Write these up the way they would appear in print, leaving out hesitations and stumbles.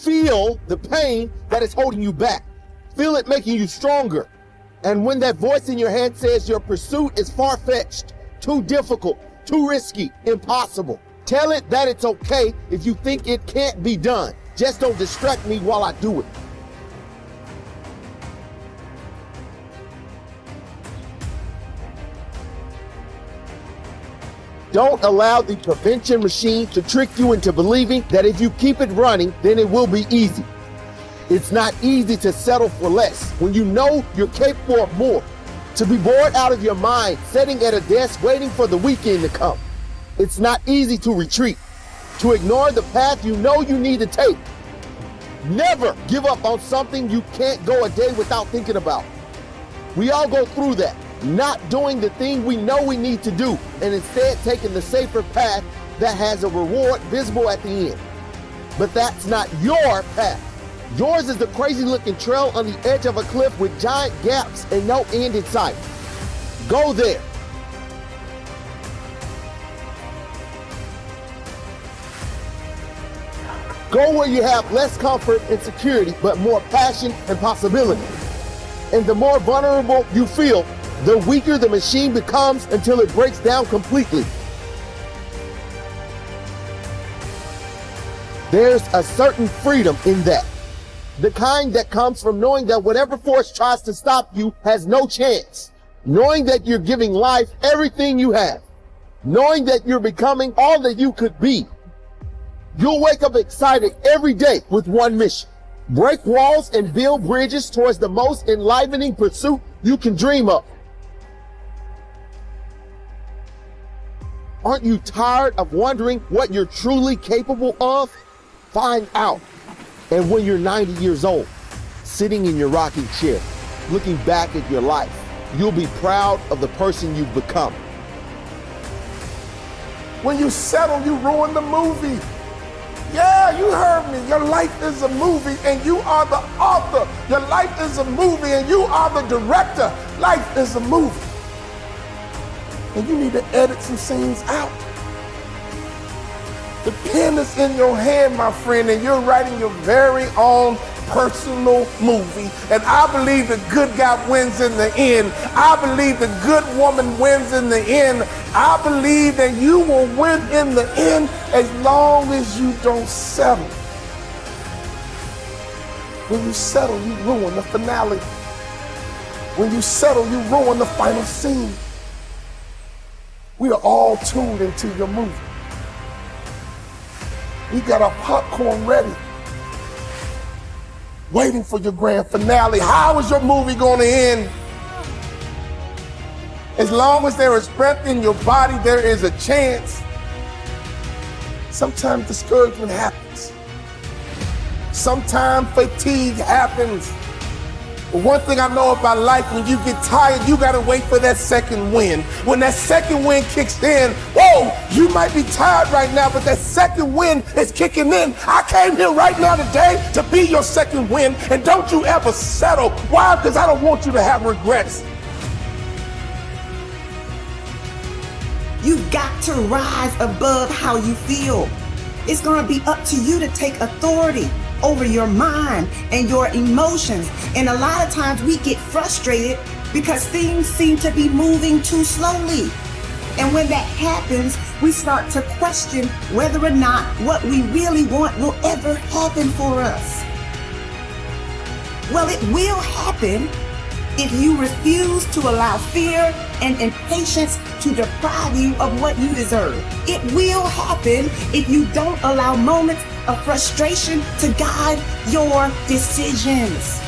Feel the pain that is holding you back. Feel it making you stronger. And when that voice in your head says your pursuit is far-fetched, too difficult, too risky, impossible, tell it that it's okay if you think it can't be done. Just don't distract me while I do it. Don't allow the prevention machine to trick you into believing that if you keep it running, then it will be easy. It's not easy to settle for less when you know you're capable of more. To be bored out of your mind, sitting at a desk waiting for the weekend to come. It's not easy to retreat, to ignore the path you know you need to take. Never give up on something you can't go a day without thinking about. We all go through that. Not doing the thing we know we need to do, and instead taking the safer path that has a reward visible at the end. But that's not your path. Yours is the crazy looking trail on the edge of a cliff with giant gaps and no end in sight. Go there. Go where you have less comfort and security, but more passion and possibility. And the more vulnerable you feel, the weaker the machine becomes until it breaks down completely. There's a certain freedom in that. The kind that comes from knowing that whatever force tries to stop you has no chance. Knowing that you're giving life everything you have. Knowing that you're becoming all that you could be. You'll wake up excited every day with one mission. Break walls and build bridges towards the most enlivening pursuit you can dream of. Aren't you tired of wondering what you're truly capable of? Find out. And when you're 90 years old, sitting in your rocking chair, looking back at your life, you'll be proud of the person you've become. When you settle, you ruin the movie. Yeah, you heard me. Your life is a movie and you are the author. Your life is a movie and you are the director. Life is a movie. And you need to edit some scenes out. The pen is in your hand, my friend, and you're writing your very own personal movie. And I believe the good guy wins in the end. I believe the good woman wins in the end. I believe that you will win in the end as long as you don't settle. When you settle, you ruin the finale. When you settle, you ruin the final scene. We are all tuned into your movie. We got our popcorn ready, waiting for your grand finale. How is your movie going to end? As long as there is breath in your body, there is a chance. Sometimes discouragement happens. Sometimes fatigue happens. But one thing I know about life, when you get tired, you gotta wait for that second wind. When that second wind kicks in, whoa, you might be tired right now, but that second wind is kicking in. I came here right now today to be your second wind, and don't you ever settle. Why? Because I don't want you to have regrets. You've got to rise above how you feel. It's gonna be up to you to take authority over your mind and your emotions. And a lot of times we get frustrated because things seem to be moving too slowly. And when that happens, we start to question whether or not what we really want will ever happen for us. Well, it will happen if you refuse to allow fear and impatience to deprive you of what you deserve. It will happen if you don't allow moments of frustration to guide your decisions.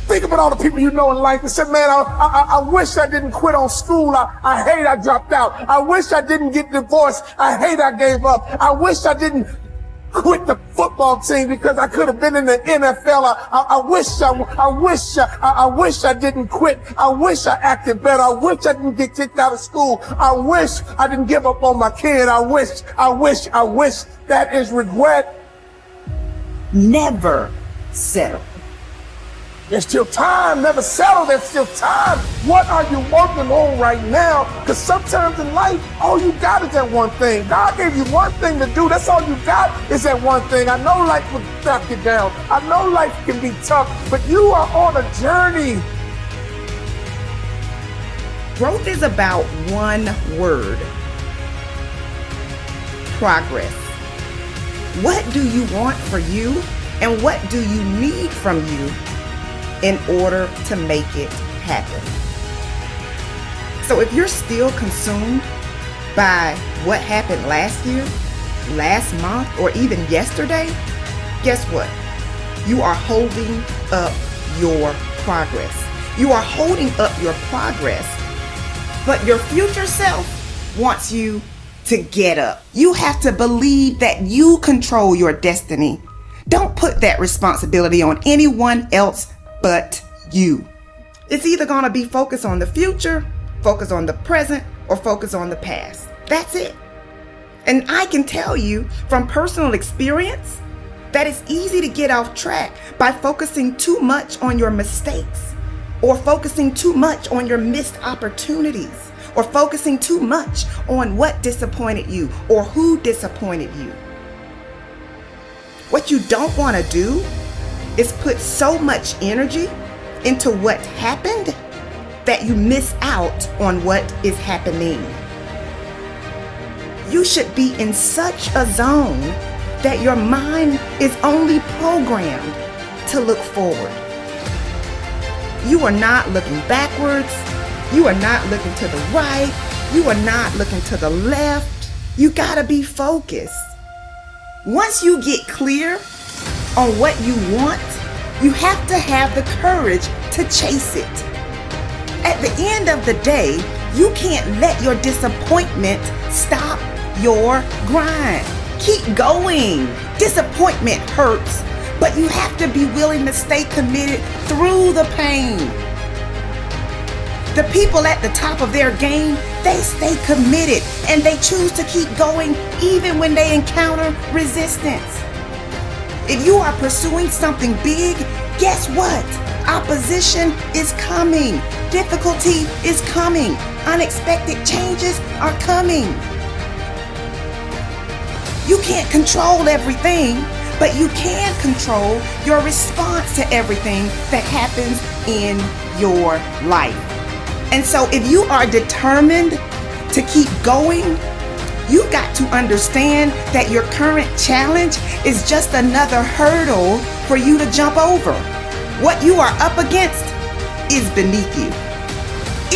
Think about all the people you know in life that said, man, I wish I didn't quit on school. I hate I dropped out. I wish I didn't get divorced. I hate I gave up. I wish I didn't quit the football team because I could have been in the NFL. I wish I didn't quit. I wish I acted better. I wish I didn't get kicked out of school. I wish I didn't give up on my kid. I wish. That is regret. Never settle. There's still time. Never settle. There's still time. What are you working on right now? Because sometimes in life, all you got is that one thing. God gave you one thing to do. That's all you got is that one thing. I know life will knock you down. I know life can be tough, but you are on a journey. Growth is about one word: progress. What do you want for you, and what do you need from you in order to make it happen? So if you're still consumed by what happened last year, last month, or even yesterday, guess what? You are holding up your progress. You are holding up your progress, but your future self wants you to get up. You have to believe that you control your destiny. Don't put that responsibility on anyone else but you. It's either going to be focused on the future, focus on the present, or focus on the past. That's it. And I can tell you from personal experience that it's easy to get off track by focusing too much on your mistakes, or focusing too much on your missed opportunities, or focusing too much on what disappointed you or who disappointed you. What you don't want to do is put so much energy into what happened that you miss out on what is happening. You should be in such a zone that your mind is only programmed to look forward. You are not looking backwards. You are not looking to the right. You are not looking to the left. You gotta be focused. Once you get clear on what you want, you have to have the courage to chase it. At the end of the day, you can't let your disappointment stop your grind. Keep going. Disappointment hurts, but you have to be willing to stay committed through the pain. The people at the top of their game, they stay committed and they choose to keep going even when they encounter resistance. If you are pursuing something big, guess what? Opposition is coming. Difficulty is coming. Unexpected changes are coming. You can't control everything, but you can control your response to everything that happens in your life. And so if you are determined to keep going, you've got to understand that your current challenge is just another hurdle for you to jump over. What you are up against is beneath you.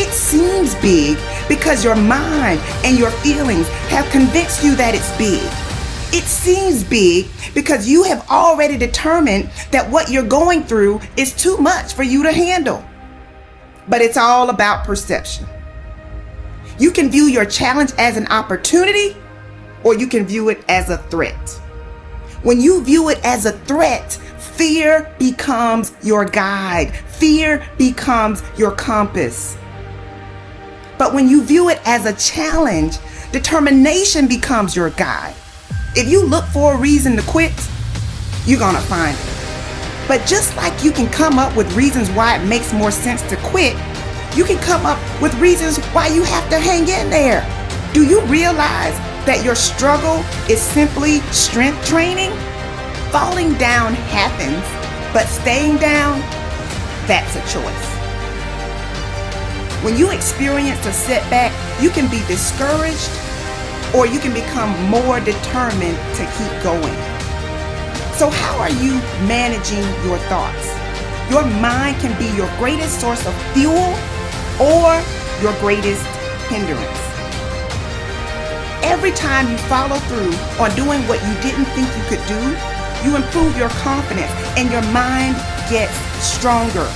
It seems big because your mind and your feelings have convinced you that it's big. It seems big because you have already determined that what you're going through is too much for you to handle. But it's all about perception. You can view your challenge as an opportunity, or you can view it as a threat. When you view it as a threat, fear becomes your guide. Fear becomes your compass. But when you view it as a challenge, determination becomes your guide. If you look for a reason to quit, you're gonna find it. But just like you can come up with reasons why it makes more sense to quit, you can come up with reasons why you have to hang in there. Do you realize that your struggle is simply strength training? Falling down happens, but staying down, that's a choice. When you experience a setback, you can be discouraged, or you can become more determined to keep going. So how are you managing your thoughts? Your mind can be your greatest source of fuel or your greatest hindrance. Every time you follow through on doing what you didn't think you could do, you improve your confidence and your mind gets stronger.